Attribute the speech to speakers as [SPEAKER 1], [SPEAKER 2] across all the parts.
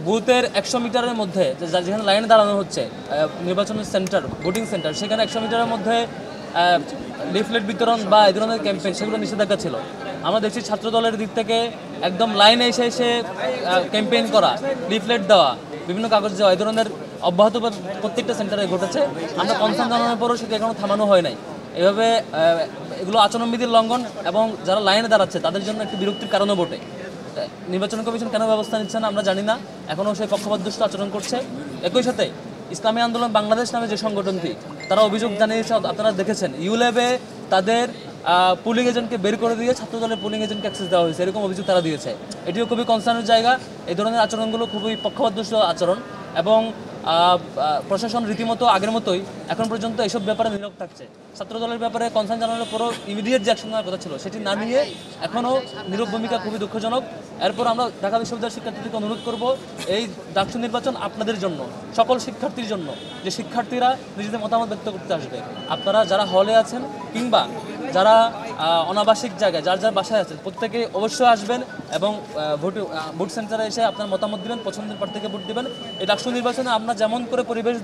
[SPEAKER 1] বুথের 100 মিটারের মধ্যে যেখানে লাইনে দাঁড়ানো হচ্ছে নির্বাচনের সেন্টার ভোটিং সেন্টার, সেখানে 100 মিটারের মধ্যে লিফলেট বিতরণ বা এই ধরনের ক্যাম্পেইন সেগুলো নিষেধাজ্ঞা ছিল। আমরা দেখছি ছাত্র দলের দিক থেকে একদম লাইনে এসে এসে ক্যাম্পেইন করা, লিফলেট দেওয়া, বিভিন্ন কাগজ দেওয়া, এই ধরনের অব্যাহত প্রত্যেকটা সেন্টারে ঘটেছে। আমরা কনসার্ন জানানোর পরও সেটা এখনো থামানো হয় নাই। এভাবে এগুলো আচরণবিধির লঙ্ঘন এবং যারা লাইনে দাঁড়াচ্ছে তাদের জন্য একটি বিরক্তির কারণও বটে। নির্বাচন কমিশন কেন ব্যবস্থা নিচ্ছে না আমরা জানি না, এখনও সেই পক্ষপাতদুষ্ট আচরণ করছে। একই সাথে ইসলামী আন্দোলন বাংলাদেশ নামে যে সংগঠনটি, তারা অভিযোগ জানিয়েছে, আপনারা দেখেছেন ইউল্যাবে তাদের পুলিং এজেন্টকে বের করে দিয়ে ছাত্রদলের পুলিং এজেন্টকে অ্যাক্সেস দেওয়া হয়েছে, এরকম অভিযোগ তারা দিয়েছে। এটিও খুবই কনসার্নের জায়গা। এই ধরনের আচরণগুলো খুবই পক্ষপাতদুষ্ট আচরণ এবং প্রশাসন রীতিমতো আগের মতোই এখন পর্যন্ত এসব ব্যাপারে নীরব থাকছে। ছাত্রদলের ব্যাপারে কনসার্ন জানানোর পরও ইমিডিয়েট যে অ্যাকশন নেওয়ার কথা ছিল সেটি না নিয়ে এখনও নীরব ভূমিকা খুবই দুঃখজনক। এরপর আমরা ঢাকা বিশ্ববিদ্যালয়ের শিক্ষার্থীদেরকে অনুরোধ করব, এই ডাকসু নির্বাচন আপনাদের জন্য, সকল শিক্ষার্থীর জন্য, যে শিক্ষার্থীরা নিজেদের মতামত ব্যক্ত করতে আসবে। আপনারা যারা হলে আছেন কিংবা যারা অনাবাসিক জায়গায় যার যার বাসায় আছেন, প্রত্যেকে অবশ্যই আসবেন এবং ভোট সেন্টারে এসে আপনার মতামত দিবেন, পছন্দের প্রার্থীকে ভোট দিবেন। এই ডাকসু নির্বাচনে আমরা যেমন করে পরিবেশ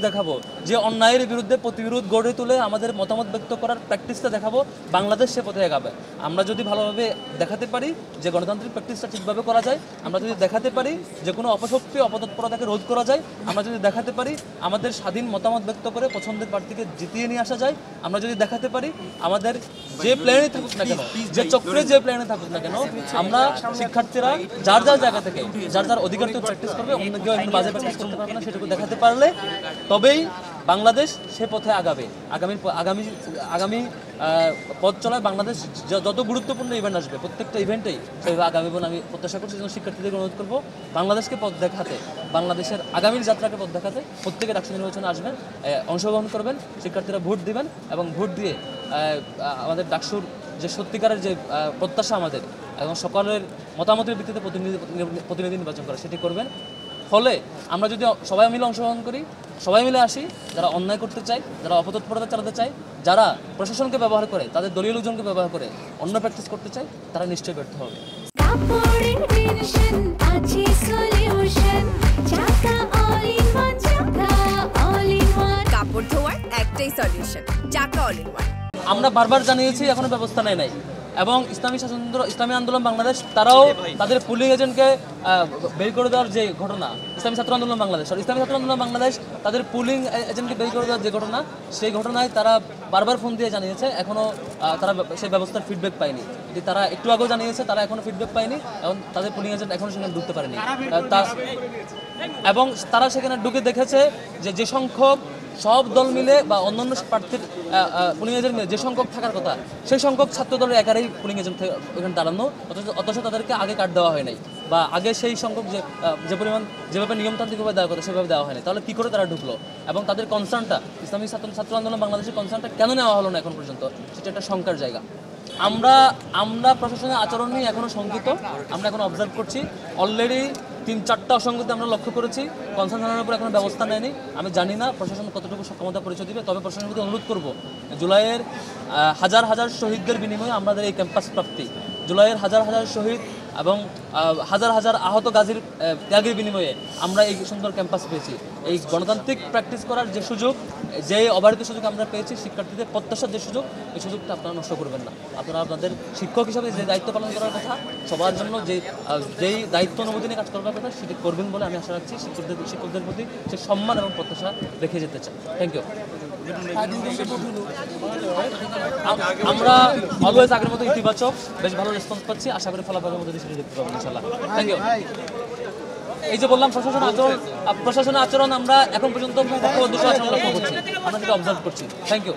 [SPEAKER 1] দেখাবো, যে অন্যায়ের বিরুদ্ধে প্রতিবিরোধ গড়ে তুলে আমাদের মতামত ব্যক্ত করার প্র্যাকটিসটা দেখাবো, বাংলাদেশ সে পথে এগাবে। আমরা যদি ভালোভাবে দেখাতে পারি যে গণতান্ত্রিক প্র্যাকটিসটা ঠিকভাবে করা যায়, আমরা যদি দেখাতে পারি যে কোনো অপশক্তি অপতৎপরতাকে রোধ করা যায়, আমরা যদি দেখাতে পারি আমাদের স্বাধীন মতামত ব্যক্ত করে পছন্দের প্রার্থীকে জিতিয়ে নিয়ে আসা যায়, আমরা যদি দেখাতে পারি আমাদের যে প্ল্যানে থাকুক না কেন, যে চক্রে যে প্ল্যানে থাকুক না কেন, আমরা শিক্ষার্থীরা যার যার জায়গা থেকে যার যার অধিকার থেকে প্র্যাকটিস করবে, অন্য কেউ একজন বাজে প্র্যাকটিস করতে পারবে না, সেটুকু দেখাতে পারলে তবেই বাংলাদেশ সে পথে আগাবে। আগামী পথ চলায় বাংলাদেশ যত গুরুত্বপূর্ণ ইভেন্ট আসবে প্রত্যেকটা ইভেন্টেই সেভাবে আগামী বলে আমি প্রত্যাশা করছি। যেন শিক্ষার্থীদের অনুরোধ করবো বাংলাদেশকে পথ দেখাতে, বাংলাদেশের আগামীর যাত্রাকে পথ দেখাতে প্রত্যেকে ডাকসু নির্বাচনে আসবেন, অংশগ্রহণ করবেন, শিক্ষার্থীরা ভোট দিবেন এবং ভোট দিয়ে আমাদের ডাকসুর যে সত্যিকারের যে প্রত্যাশা আমাদের এবং সকলের মতামতের ভিত্তিতে প্রতিনিধি নির্বাচন করা সেটি করবেন। ফলে আমরা যদি সবাই মিলে অংশগ্রহণ করি, সবাই মিলে আসি, যারা অন্যায় করতে চায়, যারা অপতৎপরতা চালাতে চায়, যারা প্রশাসনকে ব্যবহার করে, তাদের দলীয় লোকজনকে ব্যবহার করে অন্য প্র্যাকটিস করতে চায়, তারা নিশ্চয়ই ব্যর্থ হবে।
[SPEAKER 2] কাপড় ধোয়ার একটাই সলিউশন, চাকা অল ইন ওয়ান।
[SPEAKER 1] আমরা বারবার জানিয়েছি, এখনো ব্যবস্থা নেয় নাই এবং ইসলামী আন্দোলন বাংলাদেশ তারাও তাদের পুলিং এজেন্টকে বের করে দেওয়ার যে ঘটনা, ইসলামী ছাত্র আন্দোলন বাংলাদেশ তাদের পুলিং এজেন্টকে বের করে দেওয়ার যে ঘটনা, সেই ঘটনায় তারা বারবার ফোন দিয়ে জানিয়েছে, এখনও তারা সেই ব্যবস্থার ফিডব্যাক পায়নি। এটি তারা একটু আগেও জানিয়েছে, তারা এখনও ফিডব্যাক পায়নি এবং তাদের পুলিং এজেন্ট এখনও সেখানে ঢুকতে পারেনি। এবং তারা সেখানে ঢুকে দেখেছে যে সংখ্যক সব দল মিলে বা অন্যান্য প্রার্থীর পুলিং এজেন্ট মিলে যে সংখ্যক থাকার কথা, সেই সংখ্যক ছাত্র দলের একারই পুলিং এজেন্ট এখানে দাঁড়ানো, অথচ তাদেরকে আগে কার্ড দেওয়া হয় নাই বা আগে সেই সংখ্যক যে পরিমাণ যেভাবে নিয়মতান্ত্রিকভাবে দেওয়ার কথা সেভাবে দেওয়া হয়নি। তাহলে কী করে তারা ঢুকলো এবং তাদের কনসার্নটা, ইসলামী ছাত্র আন্দোলন বাংলাদেশের কনসার্নটা কেন নেওয়া হলো না এখন পর্যন্ত, সেটা একটা শঙ্কার জায়গা। আমরা প্রশাসনের আচরণ নিয়ে এখনও শঙ্কিত, আমরা এখন অবজার্ভ করছি। অলরেডি 3-4টা অসঙ্গতি আমরা লক্ষ্য করেছি, কনসার্ন জানানোর উপর এখনো ব্যবস্থা নেয়নি। আমি জানি না প্রশাসন কতটুকু সক্ষমতা পরিচয় দিবে, তবে প্রশাসনের প্রতি অনুরোধ করব, জুলাইয়ের হাজার হাজার শহীদদের বিনিময়ে আমাদের এই ক্যাম্পাস প্রাপ্তি, জুলাইয়ের হাজার হাজার শহীদ এবং হাজার হাজার আহত গাজীর ত্যাগের বিনিময়ে আমরা এই সুন্দর ক্যাম্পাস পেয়েছি। এই গণতান্ত্রিক প্র্যাকটিস করার যে সুযোগ, যে অবারিত সুযোগ আমরা পেয়েছি, শিক্ষার্থীদের প্রত্যাশার যে সুযোগ, এই সুযোগটা আপনারা নষ্ট করবেন না। আপনারা আপনাদের শিক্ষক হিসাবে যে দায়িত্ব পালন করার কথা, সবার জন্য যেই দায়িত্ব অনুভূতি নিয়ে কাজ করার কথা, সেটি করবেন বলে আমি আশা রাখছি। শিক্ষকদের প্রতি সে সম্মান এবং প্রত্যাশা রেখে যেতে চাই। Thank you. আমরা অলওয়েজ আগের মতো ইতিবাচক, বেশ ভালো রেসপন্স পাচ্ছি, আশা করি ফলাফলের মধ্যে সেটি দেখতে পাবো ইনশাআল্লাহ। Thank you. এই যে বললাম প্রশাসনের আচরণ আমরা এখন পর্যন্ত আচরণ লক্ষ্য করছি, আমরা সেটা অবজার্ভ করছি। Thank you.